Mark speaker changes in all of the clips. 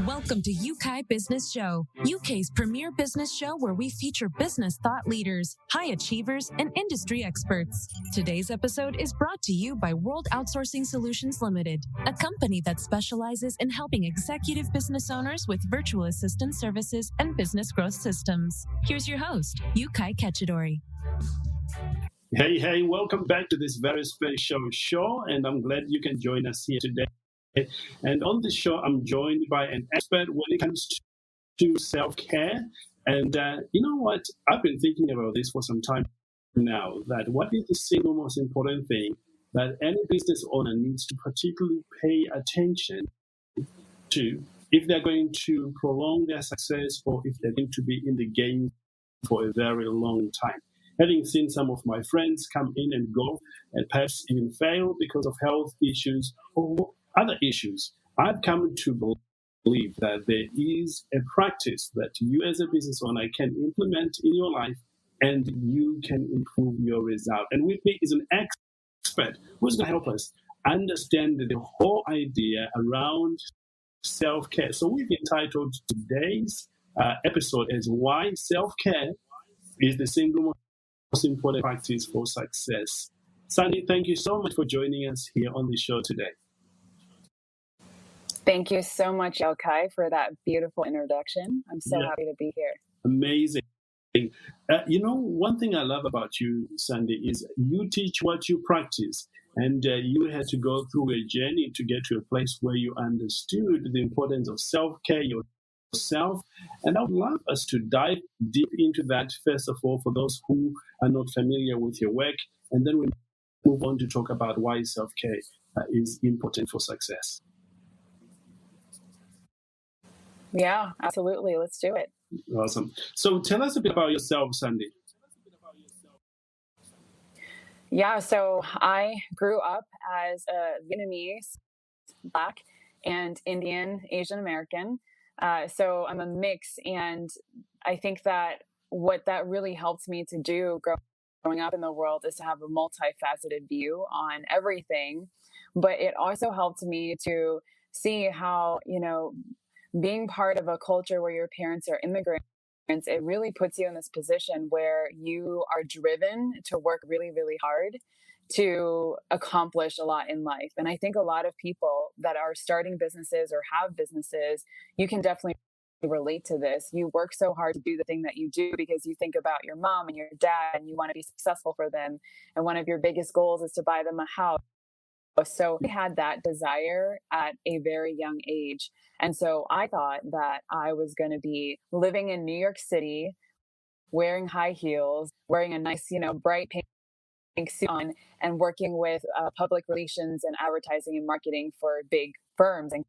Speaker 1: Welcome to Yeukai Business Show, UK's premier business show where we feature business thought leaders, high achievers, and industry experts. Today's episode is brought to you by World Outsourcing Solutions Limited, a company that specializes in helping executive business owners with virtual assistant services and business growth systems. Here's your host, Yeukai Ketchadori.
Speaker 2: Hey, welcome back to this very special show, and I'm glad you can join us here today. And on the show, I'm joined by an expert when it comes to self-care. And you know what? I've been thinking about this for some time now, that what is the single most important thing that any business owner needs to particularly pay attention to if they're going to prolong their success or if they're going to be in the game for a very long time. Having seen some of my friends come in and go and perhaps even fail because of health issues or other issues, I've come to believe that there is a practice that you as a business owner can implement in your life and you can improve your result. And with me is an expert who's going to help us understand the whole idea around self-care. So we've entitled today's episode as Why Self-Care is the Single Most Important Practice for Success. Sandy, thank you so much for joining us here on the show today.
Speaker 3: Thank you so much, Yeukai, for that beautiful introduction. I'm so happy to be here.
Speaker 2: Amazing. One thing I love about you, Sandy, is you teach what you practice. And you had to go through a journey to get to a place where you understood the importance of self-care yourself. And I would love us to dive deep into that, first of all, for those who are not familiar with your work. And then we move on to talk about why self-care is important for success.
Speaker 3: Yeah, absolutely. Let's do it.
Speaker 2: Awesome. So tell us a bit about yourself, Sandy.
Speaker 3: Yeah, so I grew up as a Vietnamese, Black, and Indian, Asian American. So I'm a mix. And I think that what that really helped me to do growing up in the world is to have a multifaceted view on everything. But it also helped me to see how, being part of a culture where your parents are immigrants, it really puts you in this position where you are driven to work really, really hard to accomplish a lot in life. And I think a lot of people that are starting businesses or have businesses, you can definitely relate to this. You work so hard to do the thing that you do because you think about your mom and your dad and you want to be successful for them. And one of your biggest goals is to buy them a house. So I had that desire at a very young age. And so I thought that I was going to be living in New York City, wearing high heels, wearing a nice, bright pink suit on, and working with public relations and advertising and marketing for big firms and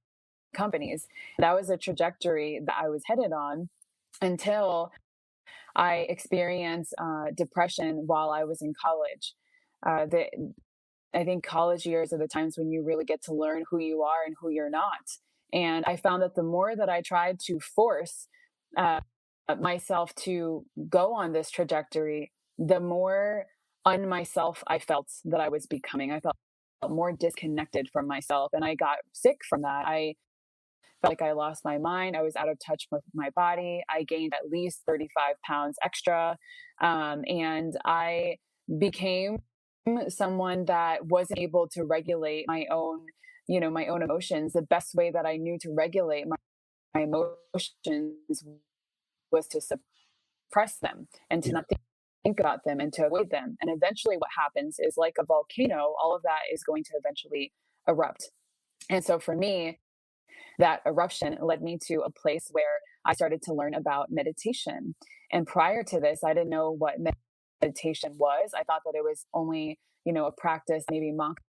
Speaker 3: companies. That was a trajectory that I was headed on until I experienced depression while I was in college. I think college years are the times when you really get to learn who you are and who you're not. And I found that the more that I tried to force myself to go on this trajectory, the more myself I felt that I was becoming. I felt more disconnected from myself, and I got sick from that. I felt like I lost my mind. I was out of touch with my body. I gained at least 35 pounds extra, and I became someone that wasn't able to regulate my own emotions. The best way that I knew to regulate my emotions was to suppress them and to not think about them and to avoid them. And eventually what happens is, like a volcano, all of that is going to eventually erupt. And so for me, that eruption led me to a place where I started to learn about meditation. And prior to this, I didn't know what meditation was. I thought that it was only, a practice maybe monks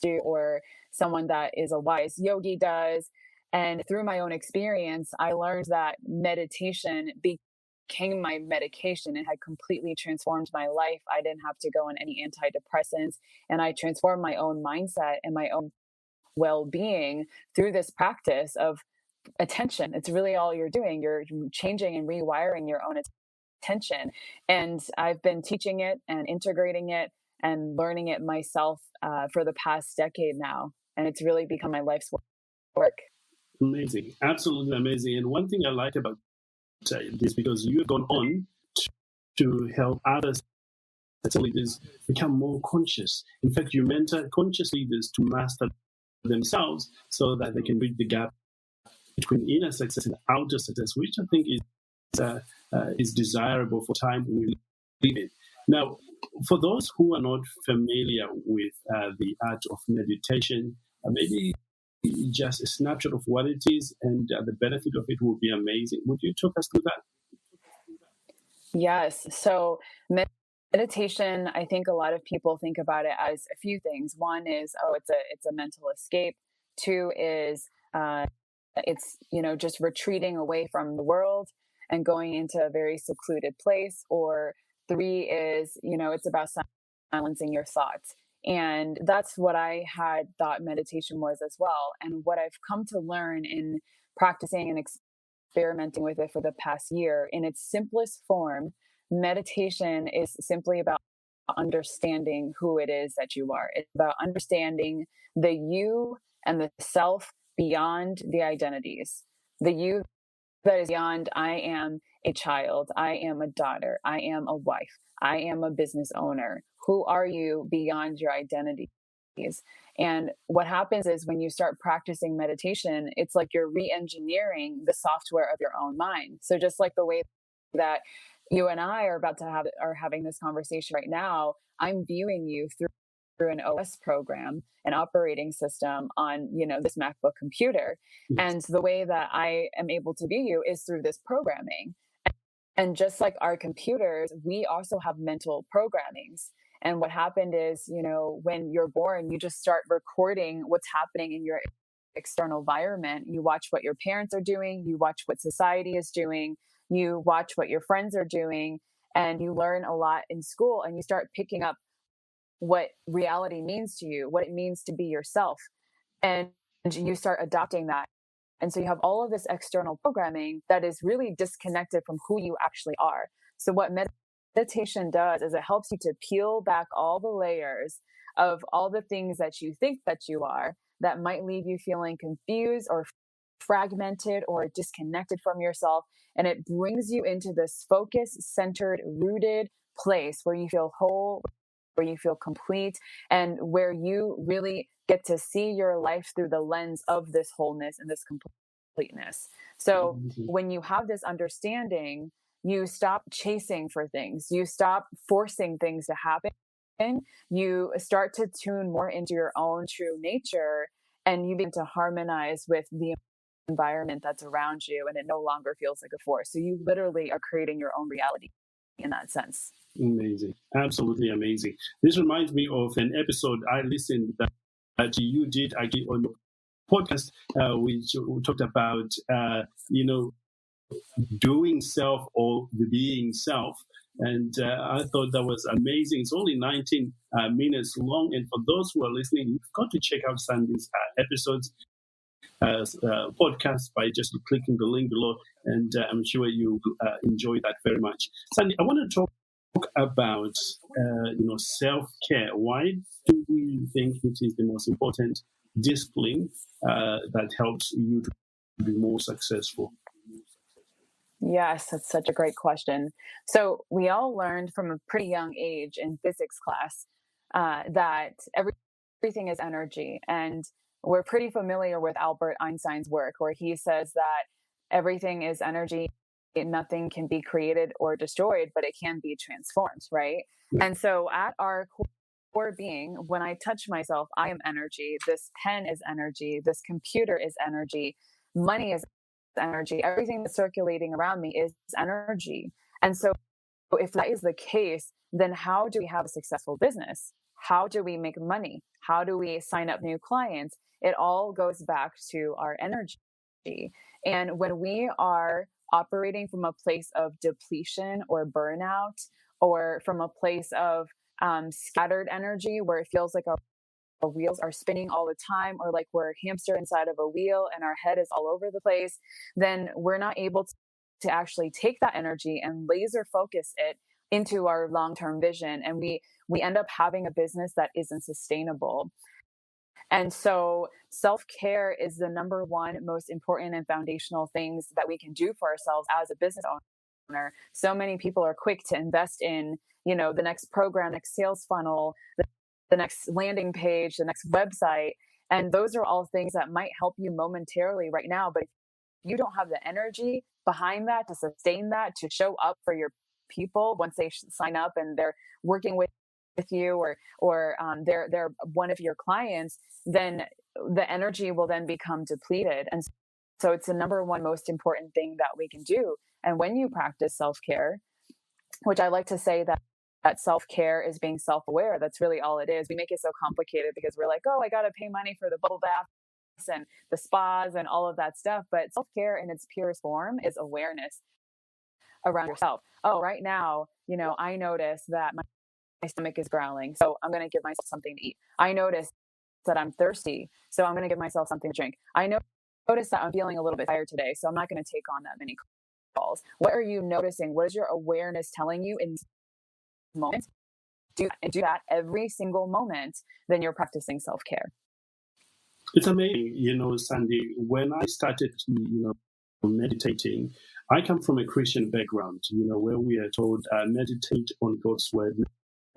Speaker 3: do or someone that is a wise yogi does. And through my own experience, I learned that meditation became my medication. It had completely transformed my life. I didn't have to go on any antidepressants, and I transformed my own mindset and my own well-being through this practice of attention. It's really all you're doing. You're changing and rewiring your own attention. And I've been teaching it and integrating it and learning it myself for the past decade now. And it's really become my life's work.
Speaker 2: Amazing, absolutely amazing. And one thing I like about this, because you have gone on to help others leaders become more conscious. In fact, you mentor conscious leaders to master themselves so that they can bridge the gap between inner success and outer success, which I think is desirable for time we live in. Now, for those who are not familiar with the art of meditation, maybe just a snapshot of what it is and the benefit of it would be amazing. Would you talk us through that?
Speaker 3: Yes. So meditation, I think a lot of people think about it as a few things. One is, oh, it's a mental escape. Two is it's just retreating away from the world and going into a very secluded place. Or three is, it's about silencing your thoughts. And that's what I had thought meditation was as well. And what I've come to learn in practicing and experimenting with it for the past year, in its simplest form, meditation is simply about understanding who it is that you are. It's about understanding the you and the self beyond the identities. The you that is beyond, I am a child, I am a daughter, I am a wife, I am a business owner. Who are you beyond your identities? And what happens is when you start practicing meditation, it's like you're re engineering the software of your own mind. So, just like the way that you and I are having this conversation right now, I'm viewing you through an OS program, an operating system on, this MacBook computer.
Speaker 2: Yes.
Speaker 3: And the way that I am able to view you is through this programming. And just like our computers, we also have mental programmings. And what happened is, when you're born, you just start recording what's happening in your external environment. You watch what your parents are doing, you watch what society is doing, you watch what your friends are doing, and you learn a lot in school, and you start picking up what reality means to you, what it means to be yourself. And you start adopting that. And so you have all of this external programming that is really disconnected from who you actually are. So what meditation does is it helps you to peel back all the layers of all the things that you think that you are that might leave you feeling confused or fragmented or disconnected from yourself. And it brings you into this focused, centered, rooted place where you feel whole, where you feel complete, and where you really get to see your life through the lens of this wholeness and this completeness. So when you have this understanding, you stop chasing for things, you stop forcing things to happen, you start to tune more into your own true nature, and you begin to harmonize with the environment that's around you, and it no longer feels like a force. So you literally are creating your own reality in that sense.
Speaker 2: Amazing, absolutely amazing. This reminds me of an episode I listened that you did actually on your podcast, which talked about doing self or the being self. And I thought that was amazing. It's only 19 minutes long. And for those who are listening, you've got to check out Sandy's episodes, podcast, by just clicking the link below. And I'm sure you enjoy that very much. Sandy, I want to talk about self-care. Why do we think it is the most important discipline that helps you to be more successful?
Speaker 3: Yes, that's such a great question. So we all learned from a pretty young age in physics class that everything is energy. And we're pretty familiar with Albert Einstein's work, where he says that everything is energy. Nothing can be created or destroyed, but it can be transformed, right?
Speaker 2: Yeah.
Speaker 3: And so at our core being, when I touch myself, I am energy. This pen is energy. This computer is energy. Money is energy. Everything that's circulating around me is energy. And so if that is the case, then how do we have a successful business? How do we make money? How do we sign up new clients? It all goes back to our energy. And when we are operating from a place of depletion or burnout, or from a place of scattered energy where it feels like our wheels are spinning all the time, or like we're a hamster inside of a wheel and our head is all over the place, then we're not able to actually take that energy and laser focus it into our long-term vision, and we end up having a business that isn't sustainable. And so self-care is the number one most important and foundational things that we can do for ourselves as a business owner. So many people are quick to invest in, the next program, next sales funnel, the next landing page, the next website. And those are all things that might help you momentarily right now. But if you don't have the energy behind that to sustain that, to show up for your people once they sign up and they're working with you, or they're one of your clients, then the energy will then become depleted. And so it's the number one most important thing that we can do. And when you practice self-care, which I like to say that self-care is being self-aware. That's really all it is. We make it so complicated because we're like, oh, I got to pay money for the bubble baths and the spas and all of that stuff. But self-care in its purest form is awareness around yourself. Oh, right now, I notice that my stomach is growling, so I'm going to give myself something to eat. I notice that I'm thirsty, so I'm going to give myself something to drink. I notice that I'm feeling a little bit tired today, so I'm not going to take on that many calls. What are you noticing? What is your awareness telling you in moments? Do that every single moment, then you're practicing self-care.
Speaker 2: It's amazing, Sandy, when I started, meditating, I come from a Christian background, where we are told, meditate on God's word,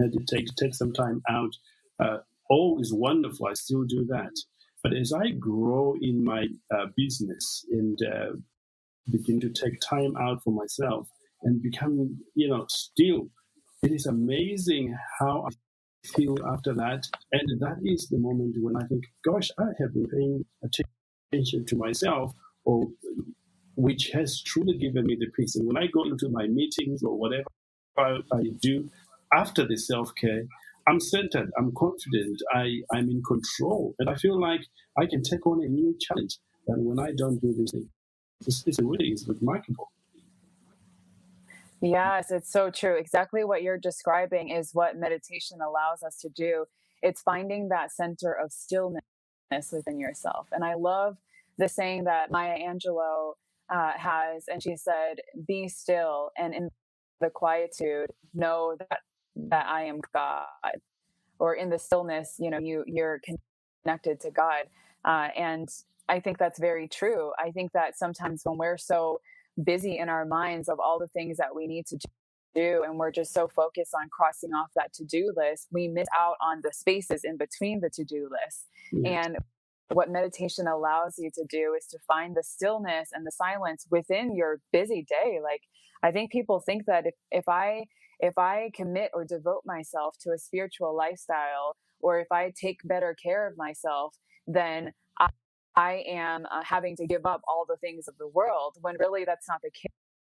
Speaker 2: meditate, take some time out. All is wonderful. I still do that. But as I grow in my business and begin to take time out for myself and become, still, it is amazing how I feel after that. And that is the moment when I think, gosh, I have been paying attention to myself, which has truly given me the peace. And when I go into my meetings or whatever I do after the self-care, I'm centered, I'm confident, I'm in control, and I feel like I can take on a new challenge than when I don't do this thing. It's remarkable.
Speaker 3: Yes, it's so true. Exactly what you're describing is what meditation allows us to do. It's finding that center of stillness within yourself. And I love the saying that Maya Angelou has, and she said, "Be still, and in the quietude, know that I am God." Or in the stillness, you're connected to God. And I think that's very true. I think that sometimes when we're so busy in our minds of all the things that we need to do, and we're just so focused on crossing off that to-do list, we miss out on the spaces in between the to-do lists.
Speaker 2: Yes.
Speaker 3: And what meditation allows you to do is to find the stillness and the silence within your busy day. Like, I think people think that if I commit or devote myself to a spiritual lifestyle, or if I take better care of myself, then I am having to give up all the things of the world, when really that's not the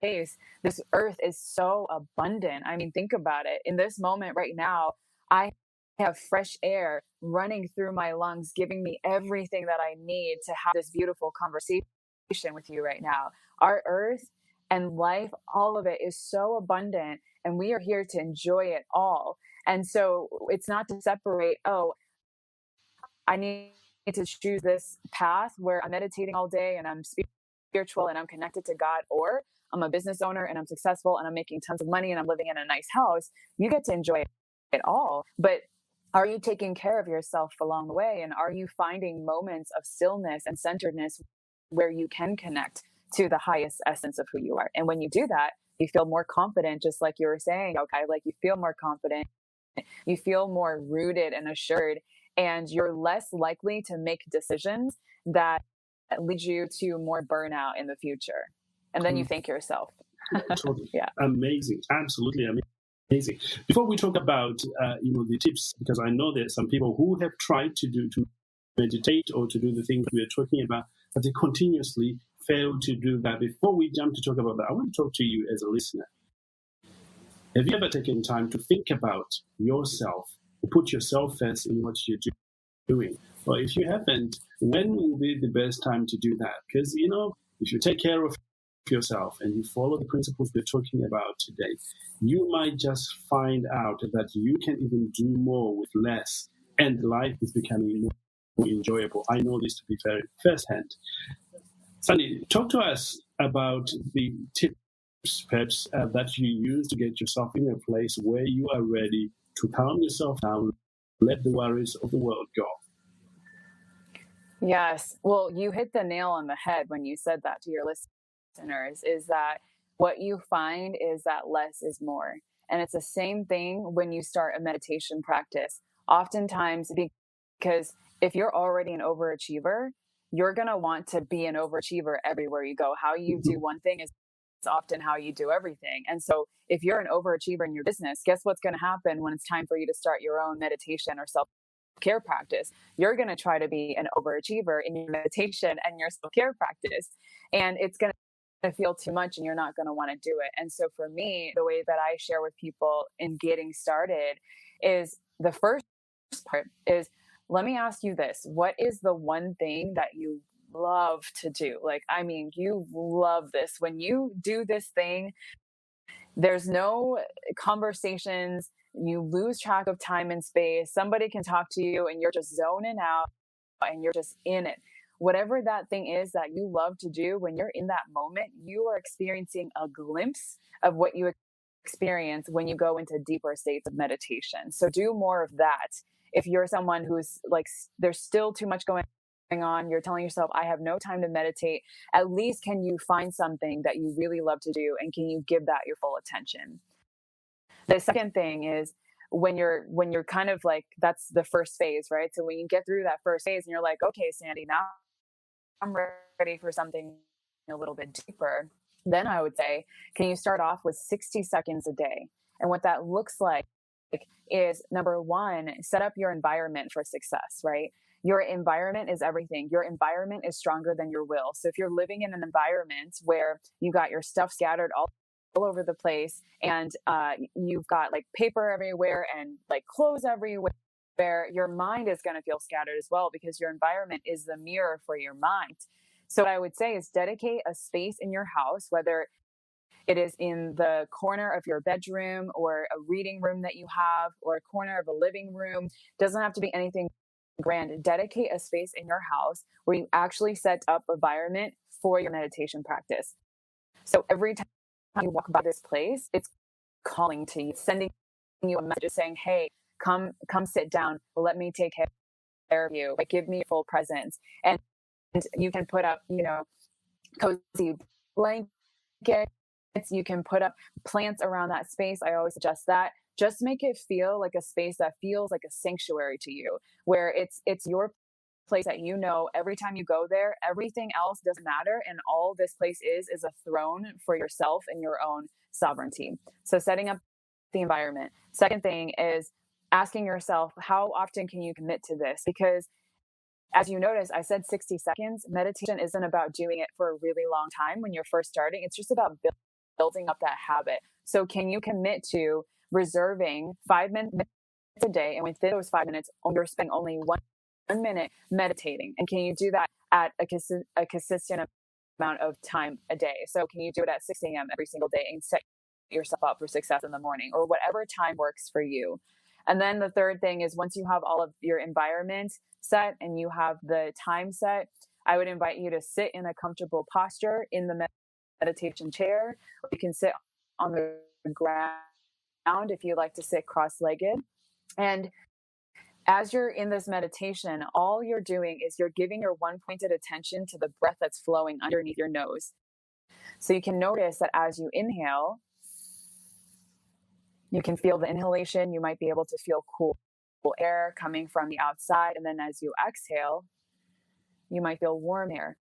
Speaker 3: case. This earth is so abundant. I mean, think about it. In this moment right now, I have fresh air running through my lungs, giving me everything that I need to have this beautiful conversation with you right now. Our earth and life, all of it is so abundant, and we are here to enjoy it all. And so it's not to separate, oh, I need to choose this path where I'm meditating all day and I'm spiritual and I'm connected to God, or I'm a business owner and I'm successful and I'm making tons of money and I'm living in a nice house. You get to enjoy it all. But are you taking care of yourself along the way? And are you finding moments of stillness and centeredness where you can connect to the highest essence of who you are? And when you do that, you feel more confident, just like you were saying, okay, like you feel more confident, you feel more rooted and assured, and you're less likely to make decisions that lead you to more burnout in the future. And then you thank yourself.
Speaker 2: Totally.
Speaker 3: Yeah.
Speaker 2: Amazing. Absolutely amazing. Before we talk about the tips, because I know there are some people who have tried to meditate or to do the things we are talking about, but they continuously fail to do that. Before we jump to talk about that, I want to talk to you as a listener. Have you ever taken time to think about yourself, put yourself first in what you're doing? Well, if you haven't, when will be the best time to do that? Because, if you take care of yourself and you follow the principles we're talking about today, you might just find out that you can even do more with less, and life is becoming more enjoyable. I know this to be very firsthand. Sandy, talk to us about the tips, perhaps, that you use to get yourself in a place where you are ready to calm yourself down, let the worries of the world go.
Speaker 3: Yes. Well, you hit the nail on the head when you said that to your listeners, is that what you find is that less is more. And it's the same thing when you start a meditation practice. Oftentimes, because if you're already an overachiever, you're going to want to be an overachiever everywhere you go. How you do one thing is often how you do everything. And so, if you're an overachiever in your business, guess what's going to happen when it's time for you to start your own meditation or self care practice? You're going to try to be an overachiever in your meditation and your self care practice. And it's going to feel too much and you're not going to want to do it. And so for me, the way that I share with people in getting started is the first part is, let me ask you this. What is the one thing that you love to do? Like, I mean, you love this. When you do this thing, there's no conversations. You lose track of time and space. Somebody can talk to you and you're just zoning out and you're just in it. Whatever that thing is that you love to do, when you're in that moment, you are experiencing a glimpse of what you experience when you go into deeper states of meditation. So do more of that. If you're someone who's like, there's still too much going on, you're telling yourself, I have no time to meditate, at least can you find something that you really love to do and can you give that your full attention? The second thing is when you're kind of like, that's the first phase, right? So when you get through that first phase and you're like, okay, Sandy, now I'm ready for something a little bit deeper, then I would say, can you start off with 60 seconds a day? And what that looks like is, number one, set up your environment for success, right? Your environment is everything. Your environment is stronger than your will. So if you're living in an environment where you got your stuff scattered all over the place and you've got like paper everywhere and like clothes everywhere, your mind is going to feel scattered as well, because your environment is the mirror for your mind. So what I would say is dedicate a space in your house, whether it is in the corner of your bedroom or a reading room that you have or a corner of a living room. Doesn't have to be anything grand. Dedicate a space in your house where you actually set up an environment for your meditation practice. So every time you walk by this place, it's calling to you, sending you a message saying, hey, come sit down. Let me take care of you. Like, give me full presence. And you can put up, cozy blankets. You can put up plants around that space. I always suggest that. Just make it feel like a space that feels like a sanctuary to you, where it's your place that every time you go there, everything else doesn't matter. And all this place is a throne for yourself and your own sovereignty. So setting up the environment. Second thing is asking yourself, how often can you commit to this? Because as you notice, I said 60 seconds. Meditation isn't about doing it for a really long time when you're first starting. It's just about building up that habit. So can you commit to reserving 5 minutes a day? And within those 5 minutes, you're spending only 1 minute meditating. And can you do that at a consistent amount of time a day? So can you do it at 6 a.m. every single day and set yourself up for success in the morning, or whatever time works for you? And then the third thing is, once you have all of your environment set and you have the time set, I would invite you to sit in a comfortable posture in the meditation chair. Or you can sit on the ground if you like to sit cross-legged. And as you're in this meditation, all you're doing is you're giving your one-pointed attention to the breath that's flowing underneath your nose. So you can notice that as you inhale, you can feel the inhalation. You might be able to feel cool air coming from the outside. And then as you exhale, you might feel warm air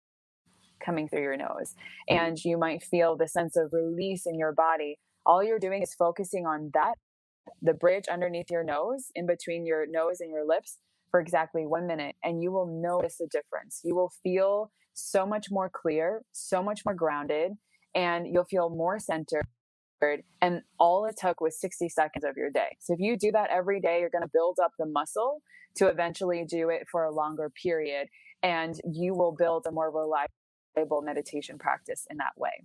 Speaker 3: coming through your nose. And you might feel the sense of release in your body. All you're doing is focusing on that, the bridge underneath your nose, in between your nose and your lips, for exactly 1 minute. And you will notice a difference. You will feel so much more clear, so much more grounded, and you'll feel more centered. And all it took was 60 seconds of your day. So if you do that every day, you're going to build up the muscle to eventually do it for a longer period. And you will build a more reliable meditation practice in that way.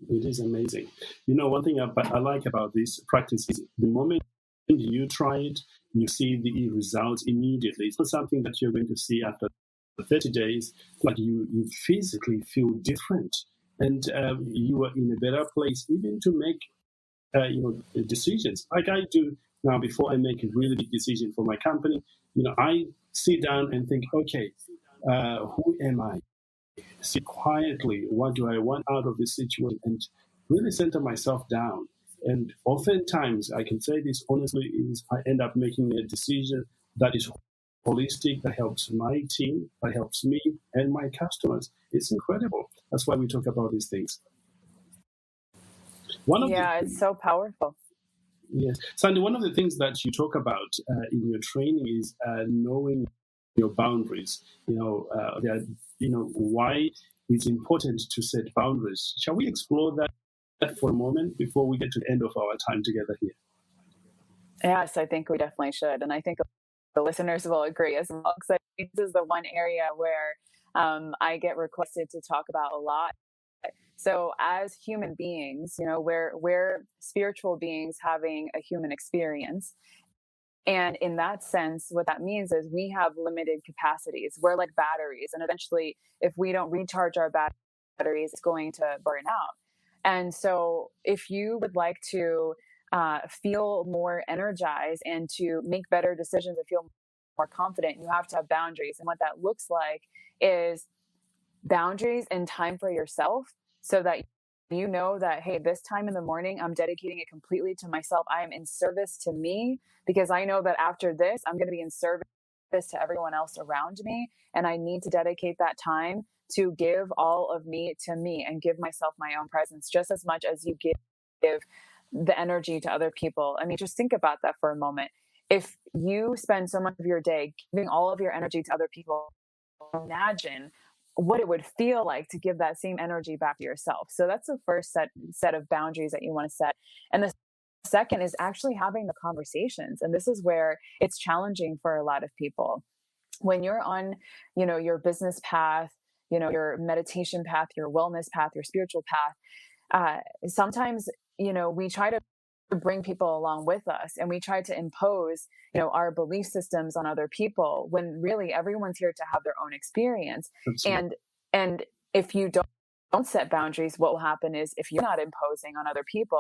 Speaker 2: It is amazing. One thing I like about this practice is the moment you try it, you see the results immediately. It's not something that you're going to see after 30 days, but you physically feel different. And you are in a better place even to make decisions like I do now. Before I make a really big decision for my company, I sit down and think, okay, Who am I? Sit quietly. What do I want out of this situation? And really center myself down. And oftentimes, I can say this honestly, is I end up making a decision that is holistic, that helps my team, that helps me and my customers. It's incredible. That's why we talk about these things.
Speaker 3: Yeah, it's so powerful.
Speaker 2: Yes, Sandy, one of the things that you talk about in your training is knowing your boundaries. Why it's important to set boundaries. Shall we explore that for a moment before we get to the end of our time together here?
Speaker 3: Yes, I think we definitely should. And I think the listeners will agree as well. Because this is the one area where I get requested to talk about a lot. So as human beings, we're spiritual beings having a human experience. And in that sense, what that means is we have limited capacities. We're like batteries. And eventually, if we don't recharge our batteries, it's going to burn out. And so if you would like to feel more energized and to make better decisions and feel more confident, you have to have boundaries. And what that looks like is boundaries and time for yourself, so that you know that, hey, this time in the morning, I'm dedicating it completely to myself. I am in service to me, because I know that after this, I'm going to be in service to everyone else around me. And I need to dedicate that time to give all of me to me and give myself my own presence just as much as you give the energy to other people. I mean, just think about that for a moment. If you spend so much of your day giving all of your energy to other people, imagine what it would feel like to give that same energy back to yourself. So that's the first set of boundaries that you want to set. And the second is actually having the conversations. And this is where it's challenging for a lot of people. When you're on, your business path, your meditation path, your wellness path, your spiritual path, sometimes, we try to bring people along with us, and we try to impose our belief systems on other people, when really everyone's here to have their own experience.
Speaker 2: Absolutely.
Speaker 3: And if you don't set boundaries, what will happen is, if you're not imposing on other people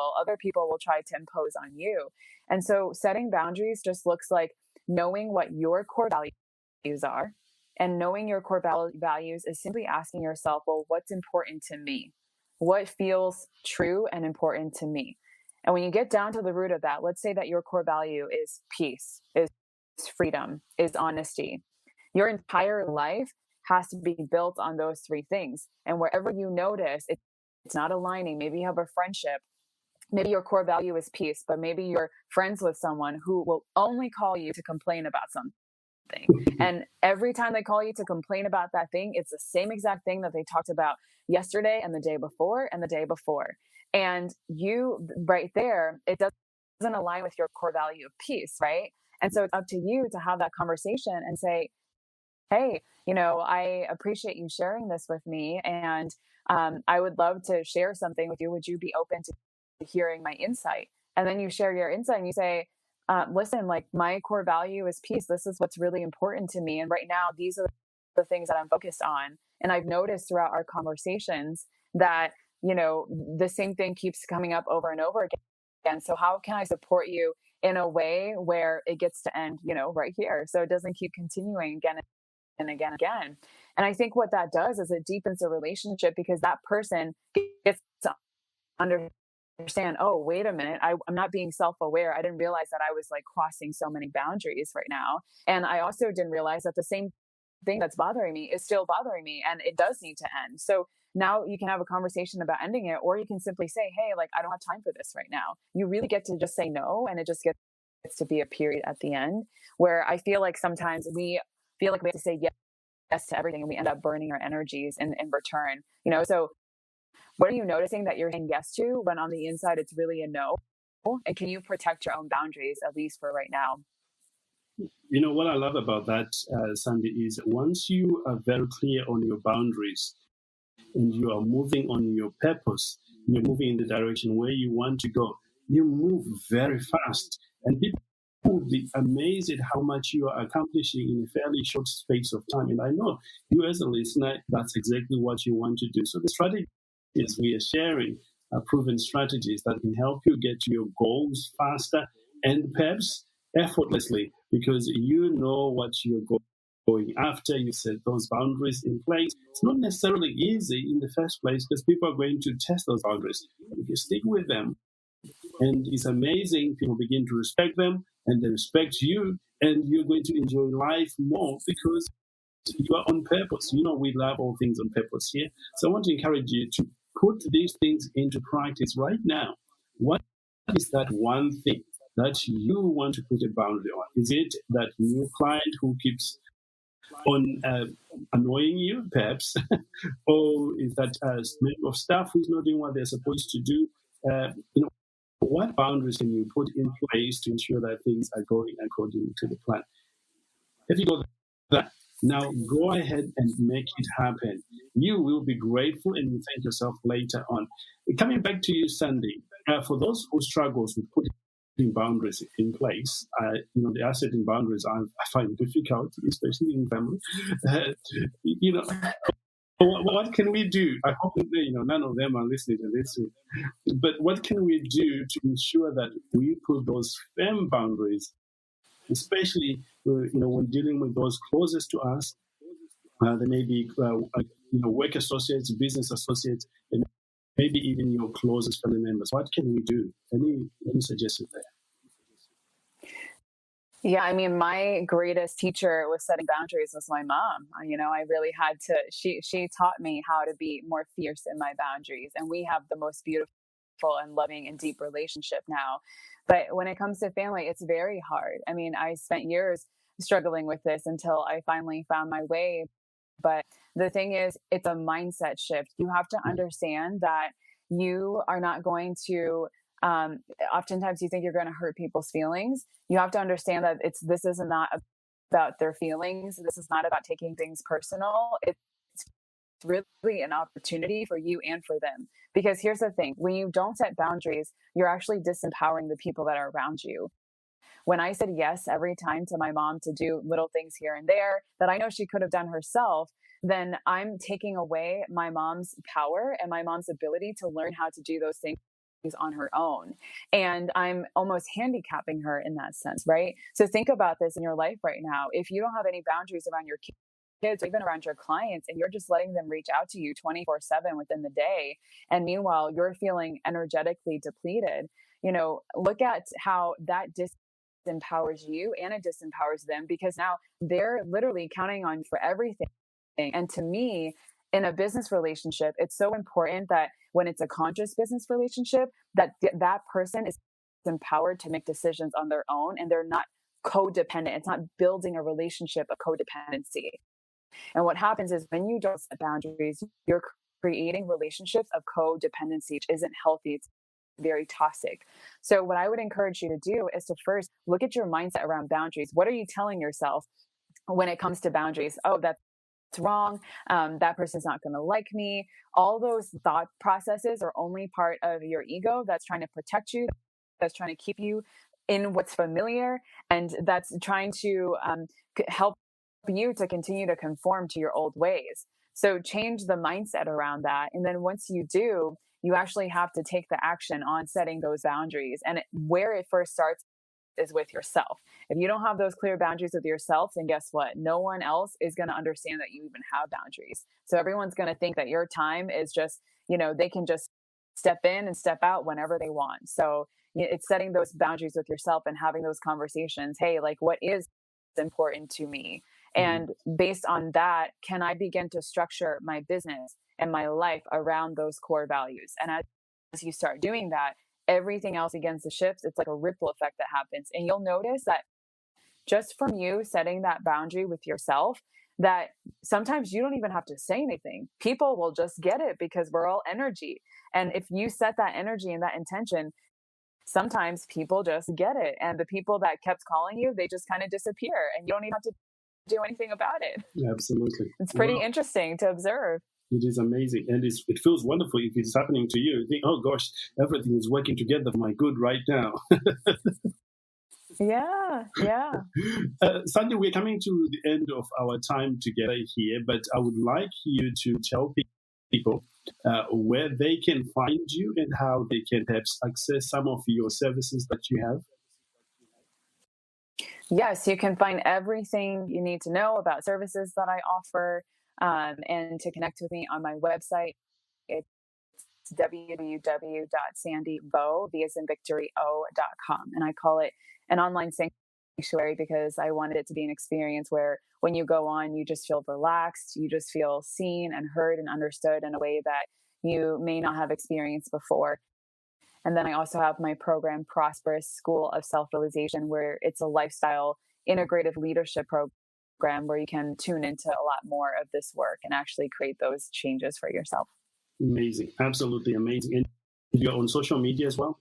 Speaker 3: will try to impose on you. And so setting boundaries just looks like knowing what your core values are. And knowing your core values is simply asking yourself, well, what's important to me? What feels true and important to me? And when you get down to the root of that, let's say that your core value is peace, is freedom, is honesty. Your entire life has to be built on those three things. And wherever you notice it's not aligning, maybe you have a friendship, maybe your core value is peace, but maybe you're friends with someone who will only call you to complain about something. And every time they call you to complain about that thing, it's the same exact thing that they talked about yesterday and the day before and the day before. And you, right there, it doesn't align with your core value of peace, right? And so it's up to you to have that conversation and say, hey, I appreciate you sharing this with me, and I would love to share something with you. Would you be open to hearing my insight? And then you share your insight and you say, listen, like, my core value is peace. This is what's really important to me. And right now, these are the things that I'm focused on. And I've noticed throughout our conversations that, the same thing keeps coming up over and over again. So how can I support you in a way where it gets to end, right here, so it doesn't keep continuing again and again and again? And I think what that does is it deepens the relationship, because that person gets to understand, oh, wait a minute, I'm not being self-aware. I didn't realize that I was like crossing so many boundaries right now. And I also didn't realize that the same thing that's bothering me is still bothering me, and it does need to end. So now you can have a conversation about ending it, or you can simply say, hey, like, I don't have time for this right now. You really get to just say no, and it just gets to be a period at the end, where I feel like sometimes we feel like we have to say yes to everything, and we end up burning our energies in return. So what are you noticing that you're saying yes to when on the inside it's really a no? And can you protect your own boundaries, at least for right now?
Speaker 2: What I love about that, Sandy, is once you are very clear on your boundaries and you are moving on your purpose, you're moving in the direction where you want to go, you move very fast. And people will be amazed at how much you are accomplishing in a fairly short space of time. And I know you as a listener, that's exactly what you want to do. So the strategies we are sharing are proven strategies that can help you get to your goals faster and perhaps effortlessly, because you know what your goal going after, you set those boundaries in place. It's not necessarily easy in the first place because people are going to test those boundaries. If you stick with them, and it's amazing, people begin to respect them and they respect you, and you're going to enjoy life more because you are on purpose. We love all things on purpose here. So I want to encourage you to put these things into practice right now. What is that one thing that you want to put a boundary on? Is it that new client who keeps on annoying you, perhaps? Or is that a member of staff who's not doing what they're supposed to do? What boundaries can you put in place to ensure that things are going according to the plan? If you got that, now go ahead and make it happen. You will be grateful and you thank yourself later on. Coming back to you, Sandy, for those who struggles with putting boundaries in place, the setting boundaries I find difficult, especially in family. What can we do? I hope none of them are listening to this. But what can we do to ensure that we put those firm boundaries, especially when dealing with those closest to us? There may be work associates, business associates, and maybe even your closest family members. What can we do? Any suggestions there?
Speaker 3: Yeah, I mean, my greatest teacher with setting boundaries was my mom. I really had to, she taught me how to be more fierce in my boundaries. And we have the most beautiful and loving and deep relationship now. But when it comes to family, it's very hard. I mean, I spent years struggling with this until I finally found my way. But the thing is, it's a mindset shift. You have to understand that you are not going to oftentimes you think you're going to hurt people's feelings. You have to understand that this is not about their feelings. This is not about taking things personal. It's really an opportunity for you and for them. Because here's the thing, when you don't set boundaries, you're actually disempowering the people that are around you. When I said yes every time to my mom to do little things here and there that I know she could have done herself, then I'm taking away my mom's power and my mom's ability to learn how to do those things on her own. And I'm almost handicapping her in that sense, right? So think about this in your life right now. If you don't have any boundaries around your kids or even around your clients, and you're just letting them reach out to you 24/7 within the day, and meanwhile you're feeling energetically depleted, look at how that disempowers you and it disempowers them, because now they're literally counting on you for everything. And to me, in a business relationship, it's so important that when it's a conscious business relationship, that that person is empowered to make decisions on their own and they're not codependent. It's not building a relationship of codependency. And what happens is when you don't set boundaries, you're creating relationships of codependency, which isn't healthy. It's very toxic. So what I would encourage you to do is to first look at your mindset around boundaries. What are you telling yourself when it comes to boundaries? Oh, that's wrong. That person's not going to like me. All those thought processes are only part of your ego that's trying to protect you, that's trying to keep you in what's familiar, and that's trying to help you to continue to conform to your old ways. So change the mindset around that. And then once you do, you actually have to take the action on setting those boundaries. And where it first starts is with yourself. If you don't have those clear boundaries with yourself, then guess what? No one else is going to understand that you even have boundaries. So everyone's going to think that your time is just, they can just step in and step out whenever they want. So it's setting those boundaries with yourself and having those conversations. Hey, like, what is important to me? And based on that, can I begin to structure my business and my life around those core values? And as you start doing that, everything else begins to shift. It's like a ripple effect that happens. And you'll notice that just from you setting that boundary with yourself, that sometimes you don't even have to say anything. People will just get it because we're all energy. And if you set that energy and that intention, sometimes people just get it. And the people that kept calling you, they just kind of disappear and you don't even have to do anything about it.
Speaker 2: Absolutely.
Speaker 3: It's pretty interesting to observe.
Speaker 2: It is amazing. And it feels wonderful if it's happening to you. You think, oh gosh, everything is working together for my good right now.
Speaker 3: Yeah.
Speaker 2: Sandy, we're coming to the end of our time together here, but I would like you to tell people where they can find you and how they can perhaps access some of your services that you have.
Speaker 3: Yes, you can find everything you need to know about services that I offer, and to connect with me on my website. It's www.sandyvo, V as in Victory, O.com. And I call it an online sanctuary because I wanted it to be an experience where when you go on, you just feel relaxed, you just feel seen and heard and understood in a way that you may not have experienced before. And then I also have my program, Prosperous School of Self-Realization, where it's a lifestyle integrative leadership program where you can tune into a lot more of this work and actually create those changes for yourself.
Speaker 2: Amazing. Absolutely amazing. And you're on social media as well?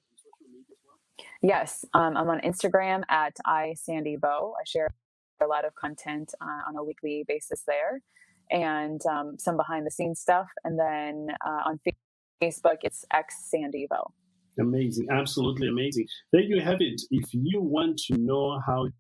Speaker 3: Yes, I'm on Instagram at isandyvo. I share a lot of content on a weekly basis there, and some behind the scenes stuff. And then on Facebook, it's xsandyvo.
Speaker 2: Amazing. Absolutely amazing. There you have it. If you want to know how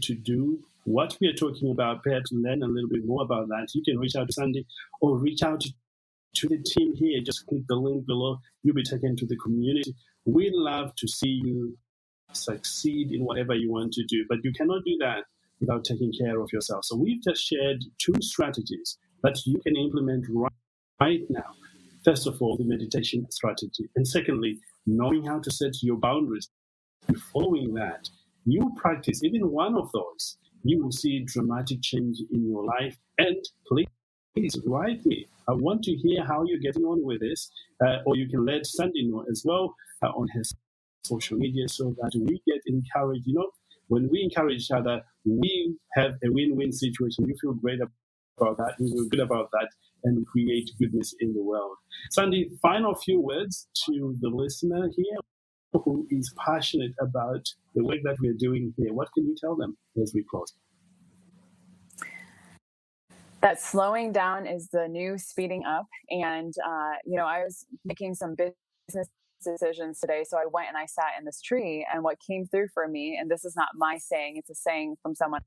Speaker 2: to do what we are talking about, perhaps learn a little bit more about that, you can reach out to Sandy or reach out to the team here. Just click the link below. You'll be taken to the community. We love to see you succeed in whatever you want to do, but you cannot do that without taking care of yourself. So we've just shared 2 strategies that you can implement right now. First of all, the meditation strategy. And secondly, knowing how to set your boundaries. Following that, you practice even one of those, you will see dramatic change in your life. And please write me. I want to hear how you're getting on with this, or you can let Sandy know as well on her social media so that we get encouraged. You know, when we encourage each other, we have a win-win situation. You feel great about that, we feel good about that, and create goodness in the world. Sandy, final few words to the listener here who is passionate about the work that we're doing here. What can you tell them as we close?
Speaker 3: That slowing down is the new speeding up. And, I was making some business decisions today. So I went and I sat in this tree, and what came through for me, and this is not my saying, it's a saying from someone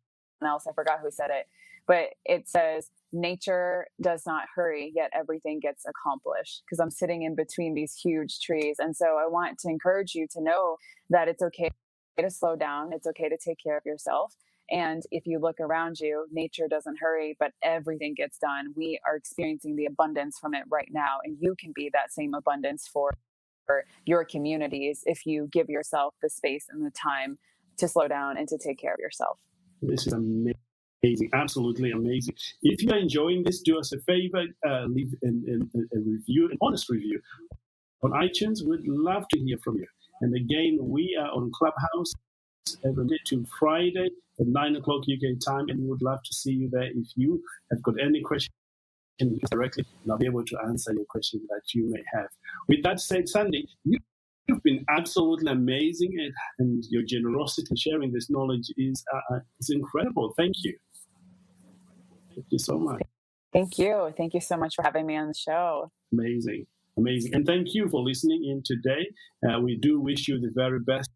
Speaker 3: else. I forgot who said it, but it says, nature does not hurry, yet everything gets accomplished. Because I'm sitting in between these huge trees. And so I want to encourage you to know that it's okay to slow down. It's okay to take care of yourself. And if you look around you, nature doesn't hurry, but everything gets done. We are experiencing the abundance from it right now. And you can be that same abundance for your communities if you give yourself the space and the time to slow down and to take care of yourself.
Speaker 2: This is amazing, absolutely amazing. If you're enjoying this, do us a favor, leave a review, an honest review on iTunes. We'd love to hear from you. And again, we are on Clubhouse every Monday to Friday at 9 o'clock UK time, and we would love to see you there. If you have got any questions directly, and I'll be able to answer your question that you may have. With that said, Sandy, you've been absolutely amazing, and your generosity sharing this knowledge is incredible. Thank you. Thank you so much.
Speaker 3: Thank you. Thank you so much for having me on the show.
Speaker 2: Amazing. Amazing. And thank you for listening in today. We do wish you the very best.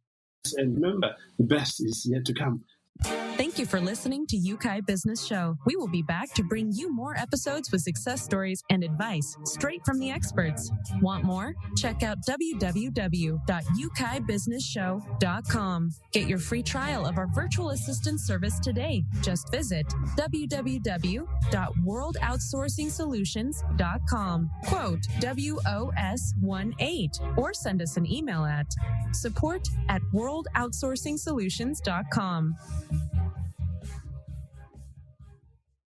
Speaker 2: And remember, the best is yet to come.
Speaker 1: Thank you for listening to Yeukai Business Show. We will be back to bring you more episodes with success stories and advice straight from the experts. Want more? Check out www.yeukai.businessshow.com. Get your free trial of our virtual assistant service today. Just visit www.worldoutsourcingsolutions.com. Quote WOS18 or send us an email at support@worldoutsourcingsolutions.com.